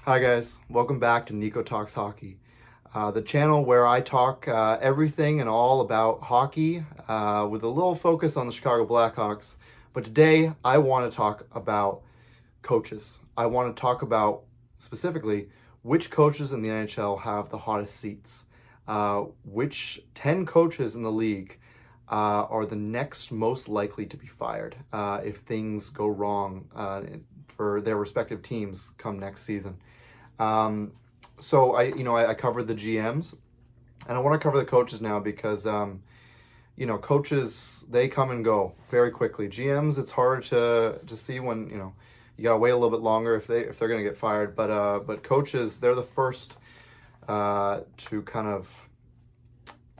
Hi guys, welcome back to Nico Talks Hockey, the channel where I talk everything and all about hockey with a little focus on the Chicago Blackhawks. But today I want to talk about coaches. I want to talk about specifically which coaches in the NHL have the hottest seats, which 10 coaches in the league are the next most likely to be fired if things go wrong for their respective teams come next season. So I covered the GMs, and I want to cover the coaches now because coaches, they come and go very quickly. GMs, it's hard to see when you gotta wait a little bit longer if they're gonna get fired. But coaches, they're the first to kind of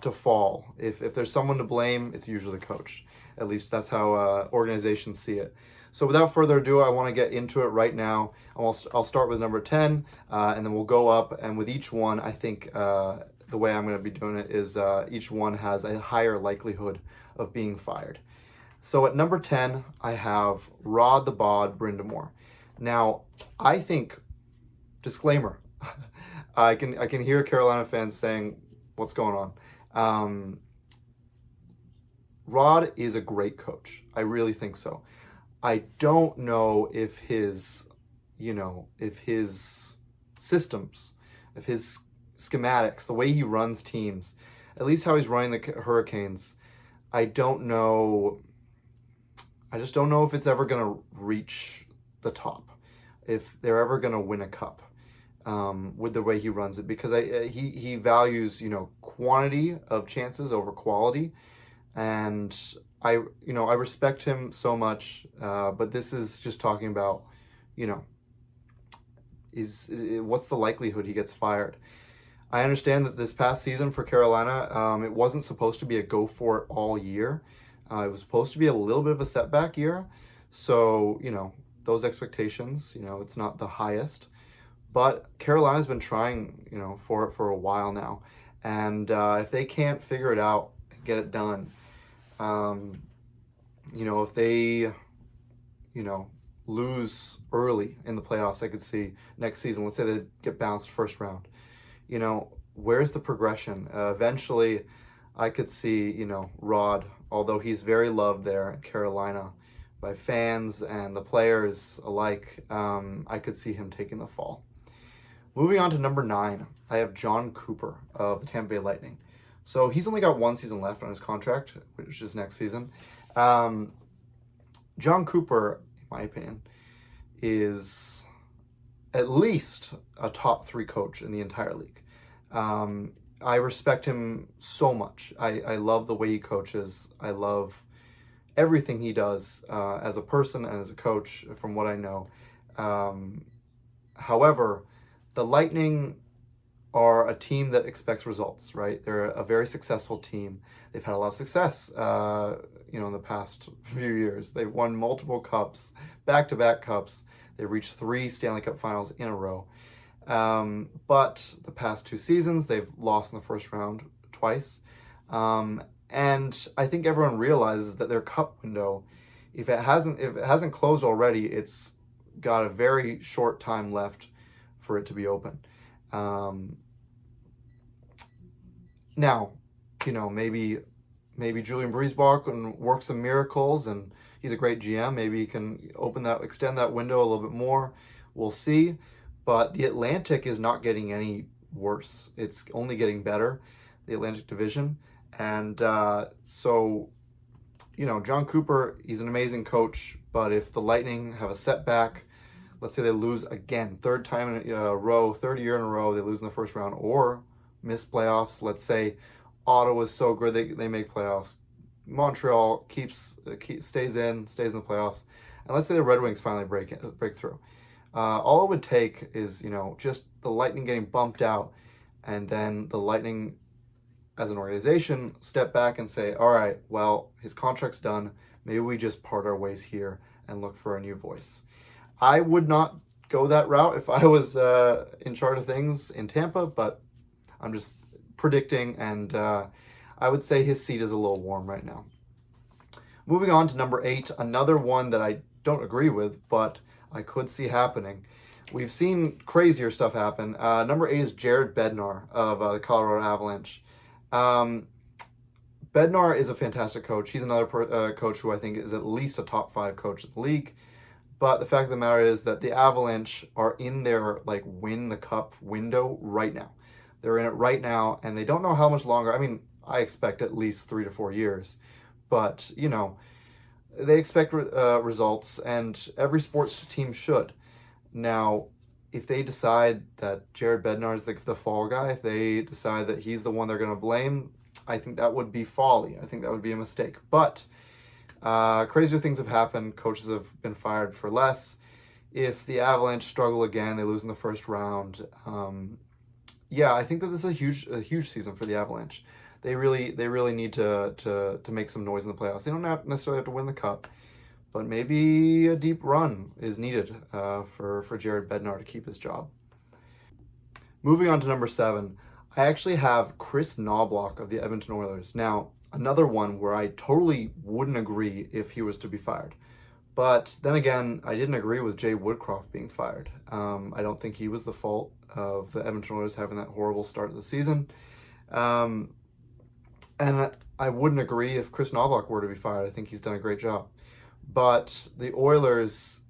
to fall. If there's someone to blame, it's usually the coach. At least that's how organizations see it. So without further ado, I want to get into it right now. I'll start with number 10, and then we'll go up. And with each one, I think the way I'm going to be doing it is each one has a higher likelihood of being fired. So at number 10, I have Rod the Bod Brindamore. Now, I think, disclaimer, I can hear Carolina fans saying, what's going on? Rod is a great coach. I really think so. I don't know if his systems, if his schematics, the way he runs teams, at least how he's running the Hurricanes, I don't know. I just don't know if it's ever going to reach the top, if they're ever going to win a cup with the way he runs it, because he values quantity of chances over quality, and I respect him so much, but this is just talking about, what's the likelihood he gets fired? I understand that this past season for Carolina, it wasn't supposed to be a go for it all year. It was supposed to be a little bit of a setback year. So, those expectations, it's not the highest. But Carolina's been trying, for it for a while now. And if they can't figure it out, get it done, if they, lose early in the playoffs, I could see next season, let's say they get bounced first round, where's the progression? Eventually, I could see, Rod, although he's very loved there in Carolina by fans and the players alike, I could see him taking the fall. Moving on to number 9, I have John Cooper of the Tampa Bay Lightning. So he's only got one season left on his contract, which is next season. John Cooper, in my opinion, is at least a top 3 coach in the entire league. I respect him so much. I love the way he coaches. I love everything he does as a person and as a coach, from what I know. However, the Lightning are a team that expects results, right? They're a very successful team. They've had a lot of success, in the past few years. They've won multiple cups, back-to-back cups. They reached 3 Stanley Cup finals in a row. But the past 2 seasons, they've lost in the first round twice. And I think everyone realizes that their cup window, if it hasn't closed already, it's got a very short time left for it to be open. Now, maybe Julian Breezeball can work some miracles, and he's a great GM. Maybe he can extend that window a little bit more. We'll see. But the Atlantic is not getting any worse. It's only getting better, the Atlantic Division. And so, John Cooper, he's an amazing coach. But if the Lightning have a setback, let's say they lose again, third year in a row, they lose in the first round or miss playoffs. Let's say Ottawa is so good they make playoffs. Montreal stays in the playoffs. And let's say the Red Wings finally break through. All it would take is, just the Lightning getting bumped out, and then the Lightning, as an organization, step back and say, all right, well, his contract's done. Maybe we just part our ways here and look for a new voice. I would not go that route if I was in charge of things in Tampa, but I'm just predicting, and I would say his seat is a little warm right now. Moving on to number 8, another one that I don't agree with, but I could see happening. We've seen crazier stuff happen. Number 8 is Jared Bednar of the Colorado Avalanche. Bednar is a fantastic coach. He's another coach who I think is at least a top 5 coach in the league. But the fact of the matter is that the Avalanche are in their win the cup window right now. They're in it right now, and they don't know how much longer. I mean, I expect at least 3 to 4 years, but they expect results, and every sports team should. Now, if they decide that Jared Bednar is the fall guy, if they decide that he's the one they're going to blame, I think that would be folly. I think that would be a mistake. But crazier things have happened. Coaches have been fired for less. If the Avalanche struggle again, they lose in the first round. I think that this is a huge season for the Avalanche. They really need to make some noise in the playoffs. They don't necessarily have to win the cup, but maybe a deep run is needed for Jared Bednar to keep his job. Moving on to number 7, I actually have Chris Noblock of the Edmonton Oilers. Now, another one where I totally wouldn't agree if he was to be fired. But then again, I didn't agree with Jay Woodcroft being fired. I don't think he was the fault of the Edmonton Oilers having that horrible start of the season. And I wouldn't agree if Chris Noblock were to be fired. I think he's done a great job. But the Oilers,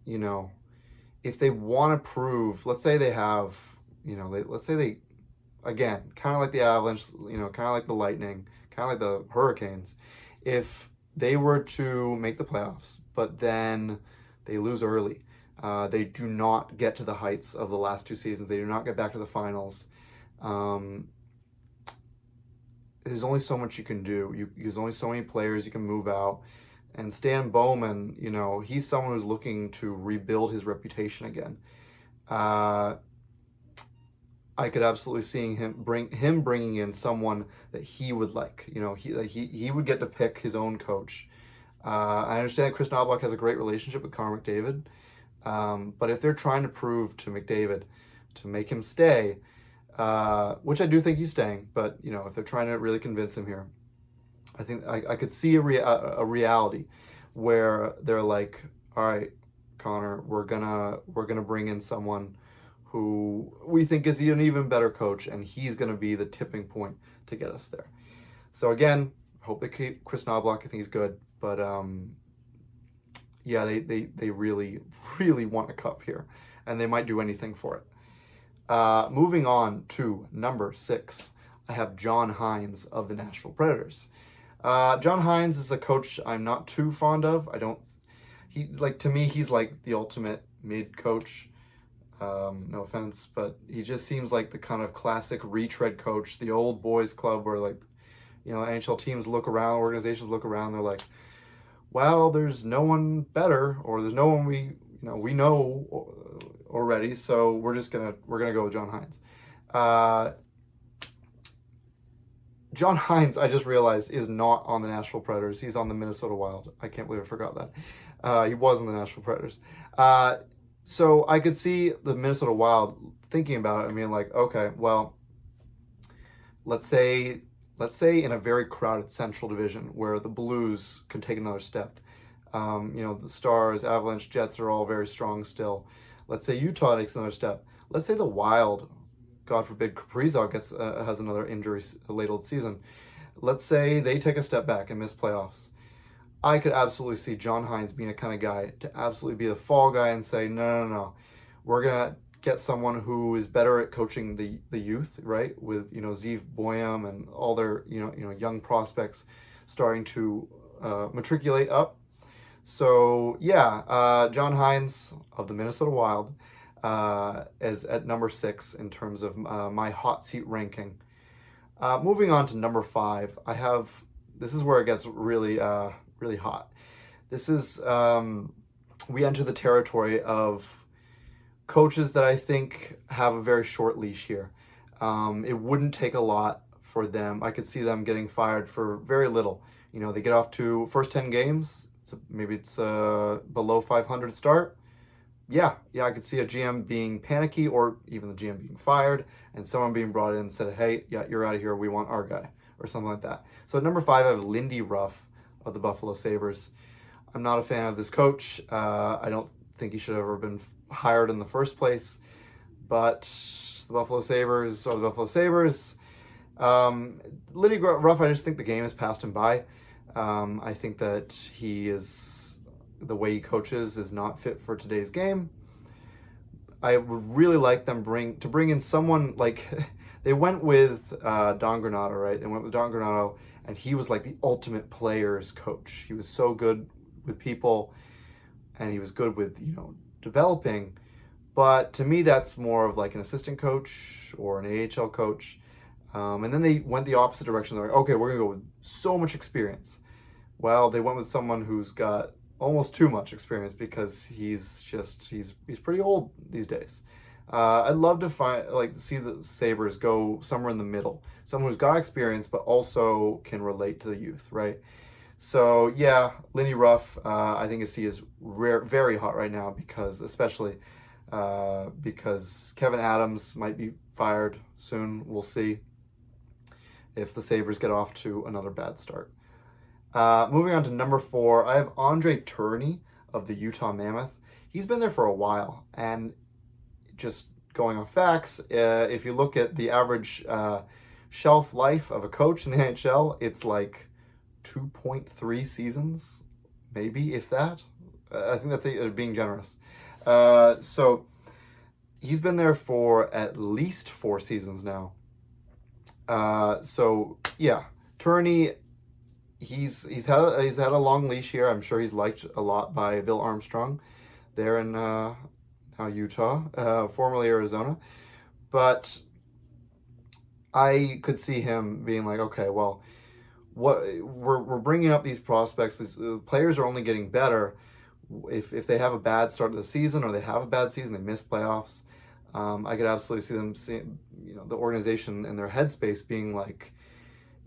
if they want to prove, let's say they have, let's say they, again, kind of like the Avalanche, kind of like the Lightning, kind of like the Hurricanes, if they were to make the playoffs, but then they lose early, they do not get to the heights of the last 2 seasons, they do not get back to the finals, there's only so much you can do. There's only so many players you can move out. And Stan Bowman, he's someone who's looking to rebuild his reputation again. I could absolutely see him bringing in someone that he would like. He would get to pick his own coach. I understand that Chris Noblock has a great relationship with Connor McDavid, but if they're trying to prove to McDavid to make him stay, which I do think he's staying, but if they're trying to really convince him here, I think I could see a reality where they're like, all right, Connor, we're gonna bring in someone who we think is an even better coach, and he's gonna be the tipping point to get us there. So again, hope they keep Chris Noblock. I think he's good, but they really want a cup here, and they might do anything for it. Moving on to number 6, I have John Hynes of the Nashville Predators. John Hynes is a coach I'm not too fond of. To me, he's like the ultimate mid coach. No offense, but he just seems like the kind of classic retread coach, the old boys club where NHL teams look around, organizations look around, they're like, well, there's no one better, or there's no one we know already, so we're gonna go with John Hynes. John Hynes, I just realized, is not on the Nashville Predators. He's on the Minnesota Wild. I can't believe I forgot that. He was on the Nashville Predators. So I could see the Minnesota Wild thinking about it and being like, okay, well, let's say in a very crowded Central Division where the Blues can take another step. The Stars, Avalanche, Jets are all very strong still. Let's say Utah takes another step. Let's say the Wild, God forbid, Kaprizov has another injury late old season. Let's say they take a step back and miss playoffs. I could absolutely see John Hynes being a kind of guy to absolutely be the fall guy and say, no. We're going to get someone who is better at coaching the youth, right? With, Zeev Boyum and all their, young prospects starting to matriculate up. So, John Hynes of the Minnesota Wild is at number 6 in terms of my hot seat ranking. Moving on to number 5, this is where it gets really hot. This is, we enter the territory of coaches that I think have a very short leash here. It wouldn't take a lot for them. I could see them getting fired for very little. They get off to first 10 games. Maybe it's below 500 start. I could see a GM being panicky, or even the GM being fired, and someone being brought in and said, hey, you're out of here. We want our guy, or something like that. So at number 5, I have Lindy Ruff of the Buffalo Sabres. I'm not a fan of this coach. I don't think he should have ever been hired in the first place. but the Buffalo Sabres are the Buffalo Sabres. Lindy Ruff, I just think the game has passed him by. I think that the way he coaches is not fit for today's game. I would really like them to bring in someone like they went with Don Granato, right? They went with Don Granato, and he was like the ultimate players coach. He was so good with people, and he was good with developing. But to me, that's more of like an assistant coach or an AHL coach. And then they went the opposite direction. They're like, okay, we're gonna go with so much experience. Well, they went with someone who's got almost too much experience because he's pretty old these days. I'd love to see the Sabres go somewhere in the middle, someone who's got experience but also can relate to the youth, right? So yeah, Lindy Ruff, I think his seat is very hot right now especially because Kevin Adams might be fired soon. We'll see if the Sabres get off to another bad start. Moving on to number 4, I have Andre Tourigny of the Utah Mammoth. He's been there for a while, and just going off facts, if you look at the average shelf life of a coach in the NHL, it's like 2.3 seasons, maybe, if that. I think that's being generous. So he's been there for at least 4 seasons now. So yeah, Tourigny, he's had a long leash here. I'm sure he's liked a lot by Bill Armstrong there in now Utah, formerly Arizona. But I could see him being like, okay, well, what we're bringing up these prospects. These players are only getting better. If they have a bad start of the season or they have a bad season, they miss playoffs. I could absolutely see them the organization and their headspace being like,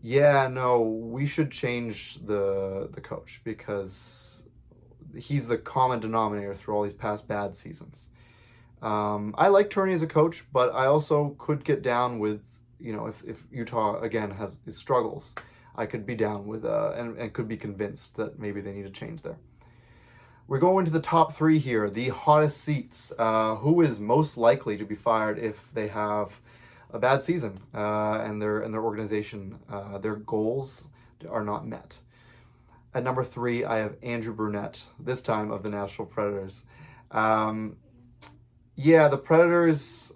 yeah, no, we should change the coach because he's the common denominator through all these past bad seasons. I like Tourigny as a coach, but I also could get down with if Utah again has struggles, I could be down with and could be convinced that maybe they need to change there. We're going to the top 3 here, the hottest seats. Who is most likely to be fired if they have a bad season and their organization, their goals are not met? At number 3, I have Andrew Brunette, this time of the Nashville Predators. Yeah, the Predators,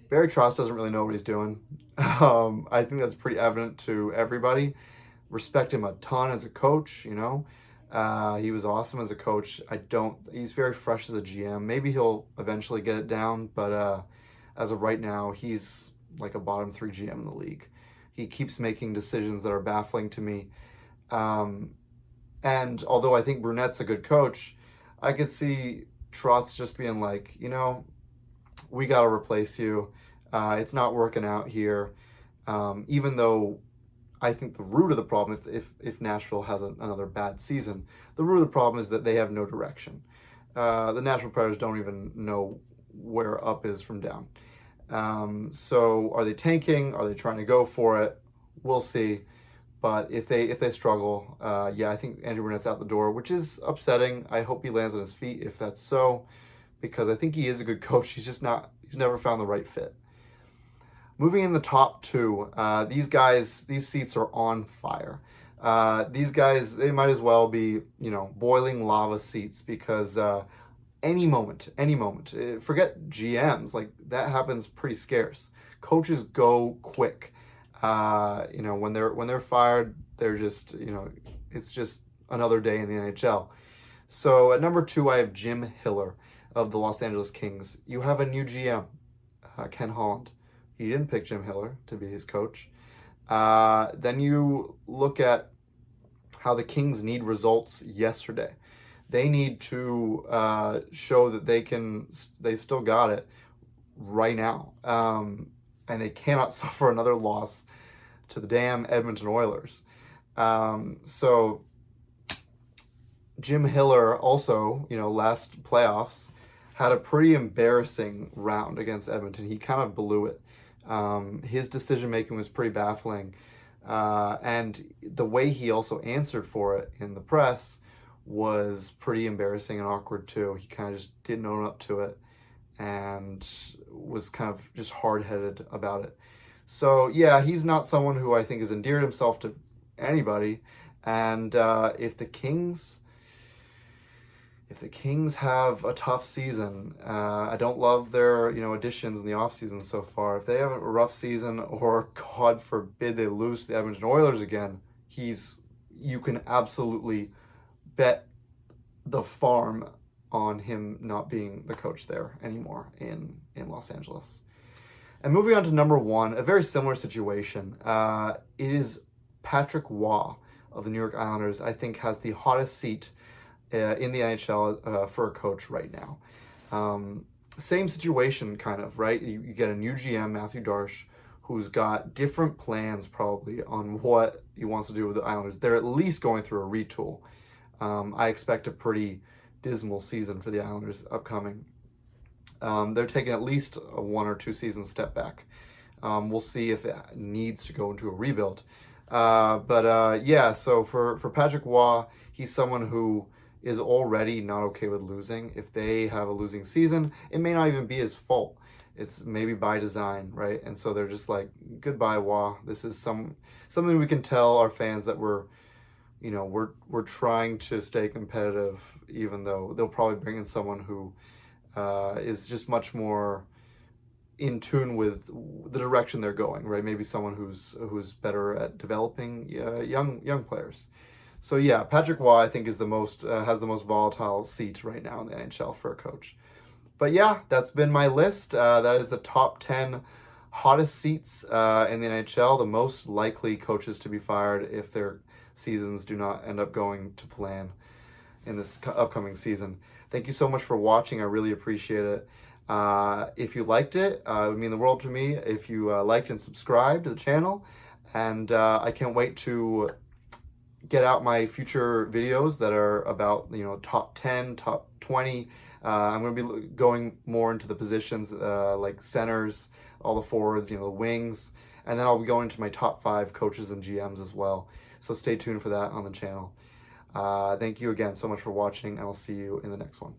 Barry Trotz doesn't really know what he's doing. I think that's pretty evident to everybody. Respect him a ton as a coach, he was awesome as a coach. He's very fresh as a GM. Maybe he'll eventually get it down, but as of right now, he's like a bottom 3 GM in the league. He keeps making decisions that are baffling to me. And although I think Brunette's a good coach, I could see Trotz just being like, we got to replace you. It's not working out here. Even though I think the root of the problem, if Nashville has another bad season, the root of the problem is that they have no direction. The Nashville Predators don't even know where up is from down. So are they tanking? Are they trying to go for it? We'll see. But if they struggle, I think Andrew Brunette's out the door, which is upsetting. I hope he lands on his feet if that's so, because I think he is a good coach. He's never found the right fit. Moving in the top 2, these seats are on fire. These guys, they might as well be, boiling lava seats because any moment, forget GMs, like that happens pretty scarce. Coaches go quick. When they're fired, they're just, it's just another day in the NHL. So at number 2, I have Jim Hiller of the Los Angeles Kings. You have a new GM, Ken Holland. He didn't pick Jim Hiller to be his coach. Then you look at how the Kings need results yesterday. They need to show that they still got it right now. And they cannot suffer another loss to the damn Edmonton Oilers. So Jim Hiller also, last playoffs, had a pretty embarrassing round against Edmonton. He kind of blew it. His decision-making was pretty baffling. And the way he also answered for it in the press was pretty embarrassing and awkward too. He kind of just didn't own up to it and was kind of just hard-headed about it. So yeah, he's not someone who I think has endeared himself to anybody. And if the Kings have a tough season, I don't love their additions in the offseason so far. If they have a rough season, or God forbid they lose to the Edmonton Oilers again, you can absolutely bet the farm on him not being the coach there anymore in Los Angeles. And moving on to number one, a very similar situation. It is Patrick Roy of the New York Islanders. I think has the hottest seat in the NHL for a coach right now. Same situation, kind of, right? You get a new GM, Matthew Darche, who's got different plans probably on what he wants to do with the Islanders. They're at least going through a retool. I expect a pretty dismal season for the Islanders upcoming. They're taking at least a 1 or 2 season step back. We'll see if it needs to go into a rebuild. Yeah, so for Patrick Roy, he's someone who is already not okay with losing. If they have a losing season, it may not even be his fault. It's maybe by design, right? And so they're just like, goodbye, Roy. This is something we can tell our fans that we're trying to stay competitive, even though they'll probably bring in someone who is just much more in tune with the direction they're going, right? Maybe someone who's better at developing young players. So yeah, Patrick Roy I think is has the most volatile seat right now in the NHL for a coach. But yeah, that's been my list. That is the top 10 hottest seats in the NHL, the most likely coaches to be fired if their seasons do not end up going to plan in this upcoming season. Thank you so much for watching. I really appreciate it. If you liked it, it would mean the world to me if you liked and subscribed to the channel. And I can't wait to get out my future videos that are about top 10, top 20. I'm going to be going more into the positions like centers, all the forwards, the wings, and then I'll be going into my top 5 coaches and GMs as well. So stay tuned for that on the channel. Thank you again so much for watching, and I'll see you in the next one.